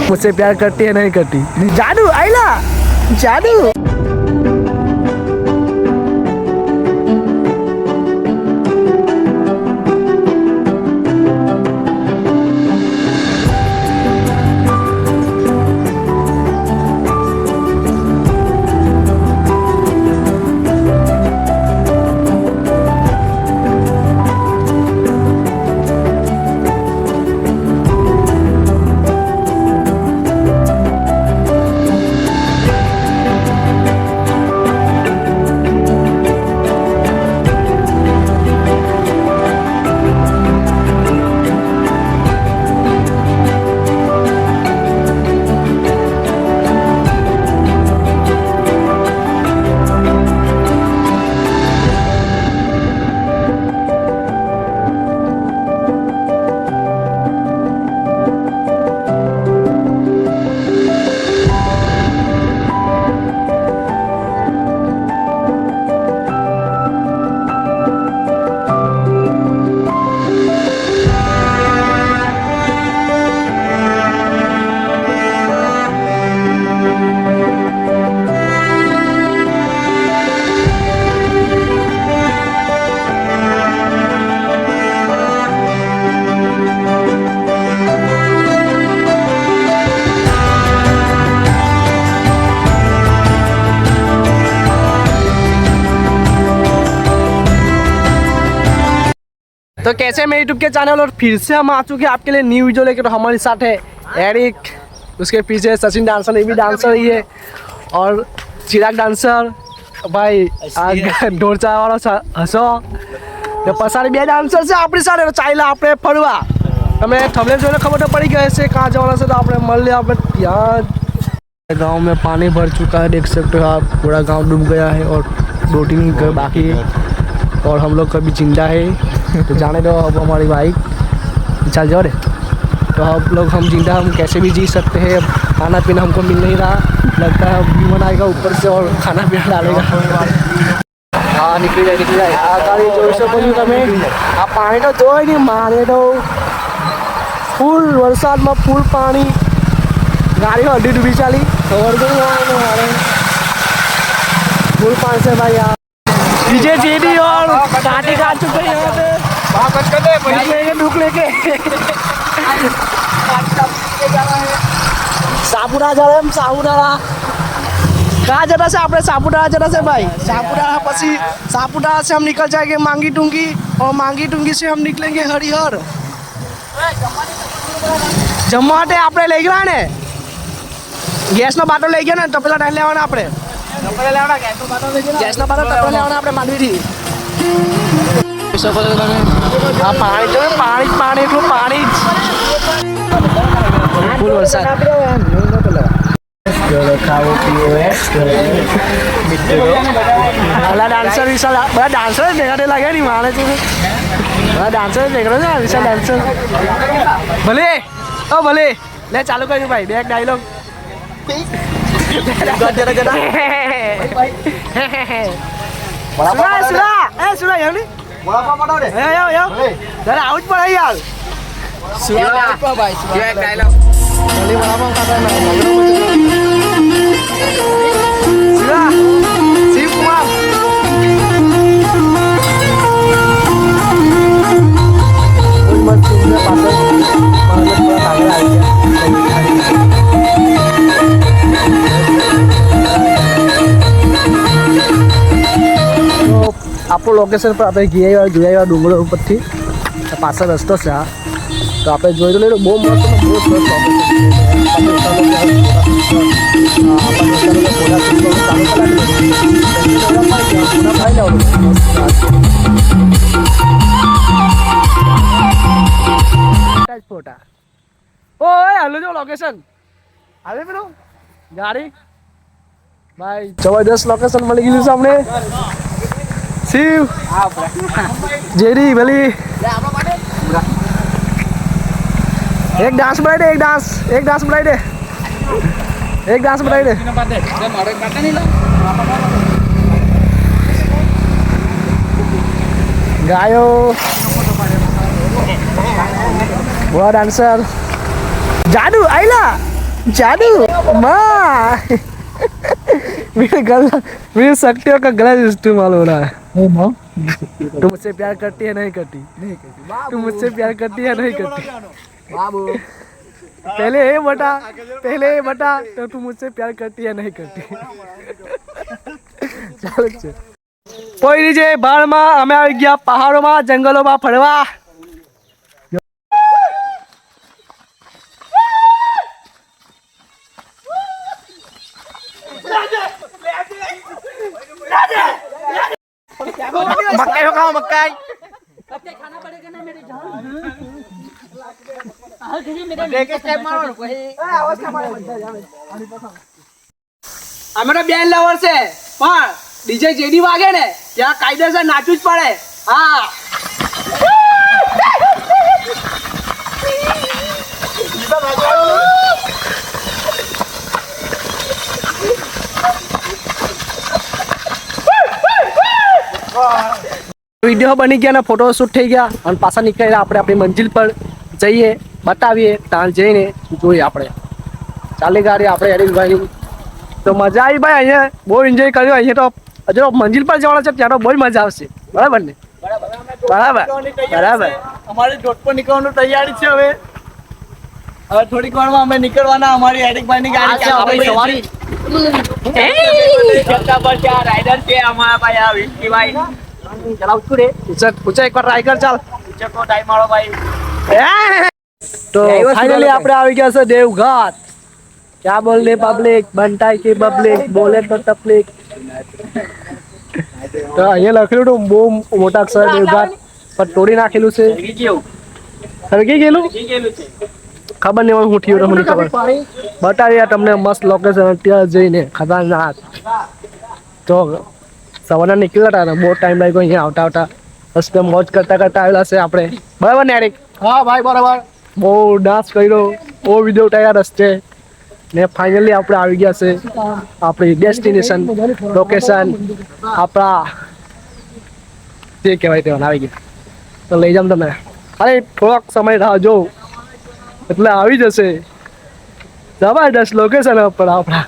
मुझसे प्यार करती है नहीं करती? जादू आइला जादू। तो कैसे मेरे यूट्यूब के चैनल और फिर से हम आ चुके हैं आपके लिए न्यू वीडियो लेकर। तो हमारे साथ है एरिक, उसके पीछे सचिन डांसर, ये भी डांसर ही है, और चिराग डांसर भाई ढोरचा वाला हसो तो पसारी બે डांसर છે આપણી સાથે ચાલ્યા આપણે ફરવા। તમે થંબનેલ જોઈને ખબર તો પડી ગઈ છે कहाँ જવાના છે। तो આપણે મળીએ આપણે यहाँ। गाँव में पानी भर चुका है, देख सकते हो आप, पूरा गाँव डूब गया है और 2-3 घर बाकी है और हम लोग कभी जिंदा है। तो जाने दो अब हमारी बाइक चल जाओ रे। तो हम लोग हम जिंदा हम कैसे भी जी सकते हैं। खाना पीना हमको मिल नहीं रहा, लगता है विमान आएगा ऊपर से और खाना पीना डालेगा। हाँ निकली जाए आ गाड़ी जोई શકો છો તમે। આ પાણી તો જોઈ નહીં મારે તો ફૂલ વરસાદમાં ફૂલ પાણી, ગાડી અડધી ડૂબી ચાલી ખબર નહીં મારે ફૂલ પાણી છે ભાઈ। આ डीजे जेडी और काटे का चुके हैं यहाँ पे वापस कर दे लेके ढूक लेके सापुतारा जा रहे हम। सापुतारा कहाँ जाना से आपने? सापुतारा जाना से भाई। सापुतारा पसी सापुतारा से हम निकल जाएंगे मांगी टूंगी और मांगी टूंगी से हम निकलेंगे हरिहर। जमाटे आपने ले गया ने गैस नो बाटो ले गया ना तो पहला टाइम लेवाना आपने ગેસના બાટલા ટપલા લેવાના આપણે માંડવીથી। શકો છો તમે આ પાણી જો પાણી પાણી એટલું પાણી ફૂલ વરસાદ। ખાવો પીવો બધા ડાન્સર વિશાલ બધા ડાન્સર દેખાડે લાગે નહીં મારે છે બધા ડાન્સર દેખાડે છે વિશાલ ડાન્સર। ભલે ઓ ભલે લે ચાલુ કર્યું ભાઈ બે ડાયલોગ આપણું લોકેશન પર આપણે ગયા ડુંગર ઉપરથી પાછળ રસ્તો છે આ। તો આપણે જોઈ તો લઈએ બહુ મસ્ત બહુ સરસ ફોટા ઓય હાલો જો લોકેશન હાલે પેલું ગાડી ભાઈ જબરદસ્ત લોકેશન મળી ગયું છે અમને। शिव जेडी भली एक डांस बनाई दे एक डांस बनाई दे एक डांस बनाई दे गायो बुआ डांसर जादू आइला जादू माँ मेरे गला मेरी शक्तियों का गलत इस्तेमाल हो रहा है। माँ तुम मुझसे प्यार करती है नहीं करती? नहीं करती। तुम मुझसे प्यार करती है नहीं करती? बाबू पहले ये बता तो तुम मुझसे प्यार करती है नहीं करती? ચાલો છે કોઈ નહીં જે બાળમાં અમે આવી ગયા પહાડોમાં જંગલોમાં ફરવા। मक्काई हो खाओ मक्काई खाना पड़ेगा ना मेरे जान। અમારો બેન લવર છે પણ ડીજે જેડી વાગે ને ત્યાં કાયદેસર નાચવું જ પડે। હા વિડીયો બની ગયા ને ફોટોશૂટ થઈ ગયા અને પાછા નીકળ્યા આપણે આપણી મંજિલ પર જઈએ બતાવીએ ત્યાં જઈને જોઈએ આપણે ચાલી ગાડી આપણે હરીશભાઈ તો મજા આવી ભાઈ અહીંયા બહુ એન્જોય કર્યો। અહીંયા તો હજુ મંજિલ પર જવાના છે ત્યાં તો બહુ મજા આવશે બરાબર ને? બરાબર બરાબર અમારી જોટ પર નીકળવાની તૈયારી છે। હવે થોડીક વારમાં અમે નીકળવાના અમારી હરીશભાઈની ગાડી સવારી રાઈડર છે અમારા ભાઈ આ વિસ્કીભાઈ ચલાવ છું રે પૂછા એકવાર ટ્રાય કર ચાલ પૂછો ટાઈમ વાળો ભાઈ। तो फाइनली આપણે આવી ગયા છે દેવઘાટ। क्या बोलने पब्लिक बनता है कि पब्लिक बोले तो तकलीफ। તો અહીંયા લખેલું તો બહુ મોટા અક્ષર દેવઘાટ પર તોડી નાખેલું છે। સરગી ગયેલું ખબર નહીં હું થયું તમને ખબર બતાવીએ તમને મસ્ત લોકેશન ત્યાં જઈને ખતરનાક। તો સવારના નીકળ્યા હતા ને બહુ ટાઈમ લાગ્યો અહીંયા આવતા આવતા રસ્તે મોજ કરતા કરતા આવેલા છે આપણે બરાબર ને એરિક? હા ભાઈ બરાબર બહુ ડાન્સ કર્યો બહુ વિડીયો ઉતાર્યા રસ્તે ને ફાઇનલી આપણે આવી ગયા છે આપણી ડેસ્ટિનેશન લોકેશન આપણા જે કહેવાય તેમાં આવી ગયા। તો લઈ જામ તમે અરે થોડોક સમય રાહ જો એટલે આવી જશે જબરદસ્ત લોકેશન પર આપણા।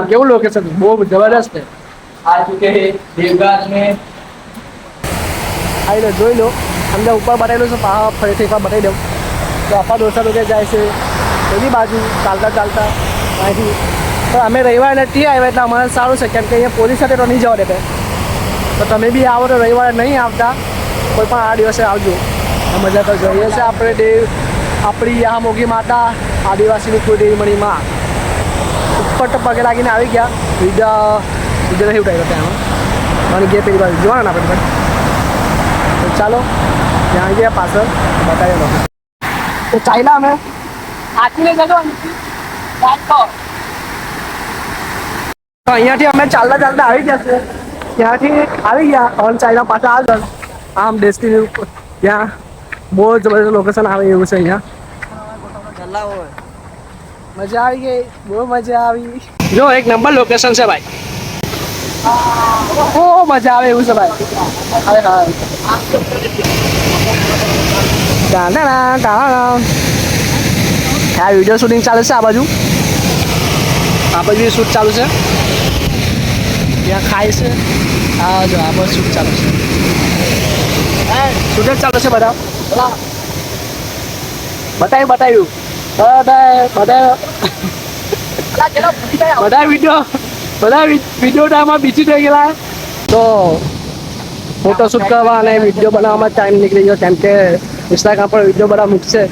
કેવું લોકેશન બહુ જબરદસ્ત છે। આ ચૂકે દેવઘાટ में આઈ લો જોઈ લો અંદર ઉપર બતાવેલું છે પહાડ ફરીથી એકવાર બતાવી દઉં તો આપણા દોસ્તા લોકો જાય છે એની બાજુ ચાલતા ચાલતા અહીંથી તો અમે રવિવારે નથી આવ્યા એટલે અમારે સારું છે કેમ કે અહીંયા પોલીસ સાથે તો નહીં જવા દેતા। તો તમે બી આવો તો રવિવારે નહીં આવતા કોઈ પણ આ દિવસે આવજો મજા તો જોઈએ છે આપણે દેવ આપણી યા મોગી માતા આદિવાસીની કુળદેવી મણી માં ઉપર તો પગે લાગીને આવી ગયા। બીજા નહીં ઉઠાવ્યો ત્યાં મને ગયા પેલી બાજુ જોવાના આપણે તો ચાલો ત્યાં ગયા પાછળ બતાવી લોકો તો ચાલ્યા અમે આખીને જજો અહીંયાથી અમે ચાલતા ચાલતા આવી ગયા છે ત્યાંથી આવી ગયા ઓન ચાઇના પાછા આગળ આમ ડેસ્ટિની ઉપર ત્યાં બહુ જબરદસ્ત લોકેશન આવે એવું છે અહીંયા। મજા આવી ગઈ બહુ મજા આવી જો એક નંબર લોકેશન છે ભાઈ બહુ મજા આવે એવું છે ભાઈ। અરે હા આ વિડીયો શૂટિંગ ચાલે છે આ બાજુ શૂટ ચાલુ છે ત્યાં ખાય છે આ જો આ બધું શૂટ ચાલુ છે શૂટ જ ચાલુ છે બધા બતાવ્યું બધા વિડીયો ટાઈમમાં બીજી થઈ ગયેલા તો ફોટોશૂટ કરવા અને વિડીયો બનાવવામાં ટાઈમ નીકળી ગયો કેમ કે ઇન્સ્ટાગ્રામ પર વિડીયો બધા મૂકશે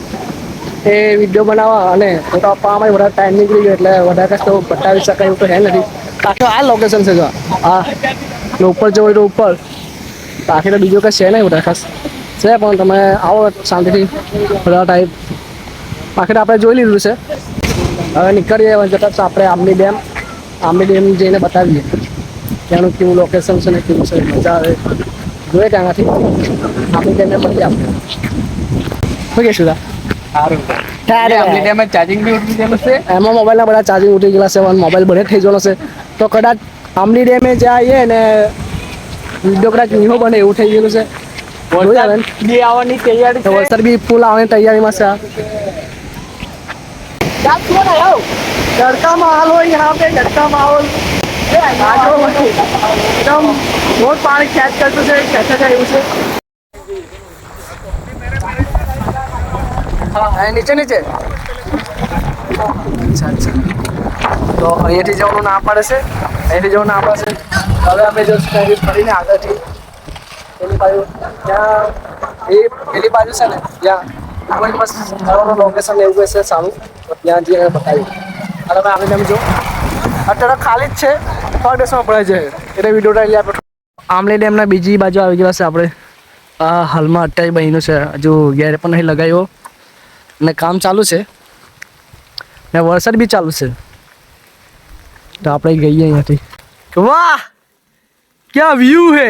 એ વિડીયો બનાવવા અને ફોટો આપવામાં વધારે ટાઈમ નીકળી ગયો એટલે વધારે કશું બતાવી શકાય એવું તો હે નથી। આખો આ લોકેશન છે જો આ ઉપર જવું હોય તો ઉપર બાકી તો બીજું કંઈ છે નહીં વધારે ખાસ છે પણ તમે આવો શાંતિથી બધા ટાઈપ બાકી આપણે જોઈ લીધું છે। હવે નીકળીએ જતાં આપણે આંબલી ડેમ જઈને બતાવીએ ત્યાંનું કેવું લોકેશન છે ને કેવું છે મજા આવે જોઈએ ત્યાંથી આંબલી ડેમને બધી આપણે શું કહેશું સારું આમલી ડેમ ચાર્જિંગ બી ઉઠી ગયેલું છે એમાં મોબાઈલના બધા ચાર્જિંગ ઉઠી ગયેલા છે અને મોબાઈલ બધે થઈ ગયેલો છે તો કદાચ આમલી ડેમે જઈએ ને વિડીયો કદાચ નિહો બને એવું થઈ ગયેલું છે આવવાની તૈયારી વરસાદ બી ફૂલ આવવાની તૈયારીમાં છે लड़का माहौल हो यहाँ पे लड़का माहौल एकदम बहुत पानी खेच करते से कैसे जाए उसे हाँ नीचे नीचे अच्छा अच्छा तो અહીંયાથી જવાનું ના પડે છે અહીંયાથી જવાનું ના પડે છે હવે અમે જો ફરીને આગળથી પેલી બાજુ ત્યાં એ પેલી બાજુ છે ને ત્યાં કોઈ મસ્ત લોકેશન એવું છે સારું ત્યાં જઈને બતાવ્યું અને ભાઈ આપણે તમે જો અત્યારે ખાલી જ છે થોડા દિવસમાં ભરાઈ જાય એટલે વિડીયો ટાઈમ આપણે આમલી ડેમના બીજી બાજુ આવી ગયા છે આપણે આ હાલમાં અત્યારે બન્યું છે હજુ ગેર પણ નહીં લગાવ્યો ને કામ ચાલુ છે ને વરસાદ બી ચાલુ છે તો આપણે ગઈએ અહીંયાથી વાહ ક્યાં વ્યૂ હે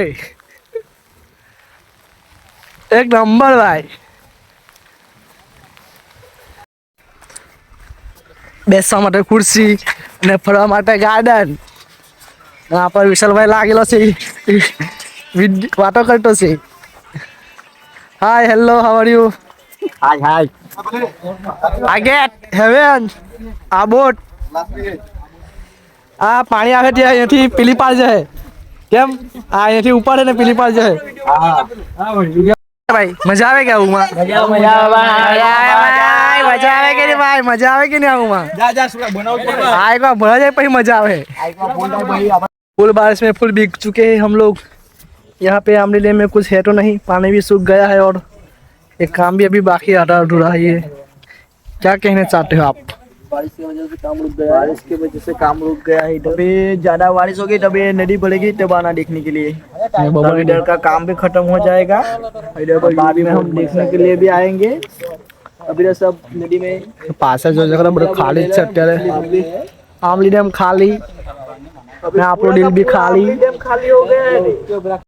એક નંબર ભાઈ બેસવા માટે ખુરશી ને ફરવા માટે ગાર્ડન આપણે વિશાલભાઈ લાગેલો છે વાતો કરતો છે hi hello how are you hi hi I get heaven આ બોટ આ પાણી આવે ત્યાં અહીંયાથી પેલી પાર જાય કેમ આ અહીંયાથી ઉપાડે ને પેલી પાર જાય ભાઈ મજા આવે કે આવું મજા આવે કે નહીં ભાઈ મજા આવે કે નહીં આવું માં हाँ एक बार भरा जाए પછી मजा आवे फुल बारिश में फुल भीग चुके हैं हम लोग यहाँ पे आमली डैम में कुछ है तो नहीं पानी भी सूख गया है और एक काम भी अभी बाकी आधा अधूरा है ये क्या कहना चाहते हो आप बारिश की वजह से काम रुक गया बारिश की वजह से काम रुक गया है तभी ज्यादा बारिश होगी तभी नदी बढ़ेगी तब आना देखने के लिए इधर का काम भी खत्म हो जाएगा इधर बाद में हम देखने के लिए भी आएंगे अभी तो सब नदी में पास जो जगह बड़ा खाली છે અત્યારે આમલી ડેમ ખાલી ને આપણો દિલ भी खाली डैम खाली हो गया है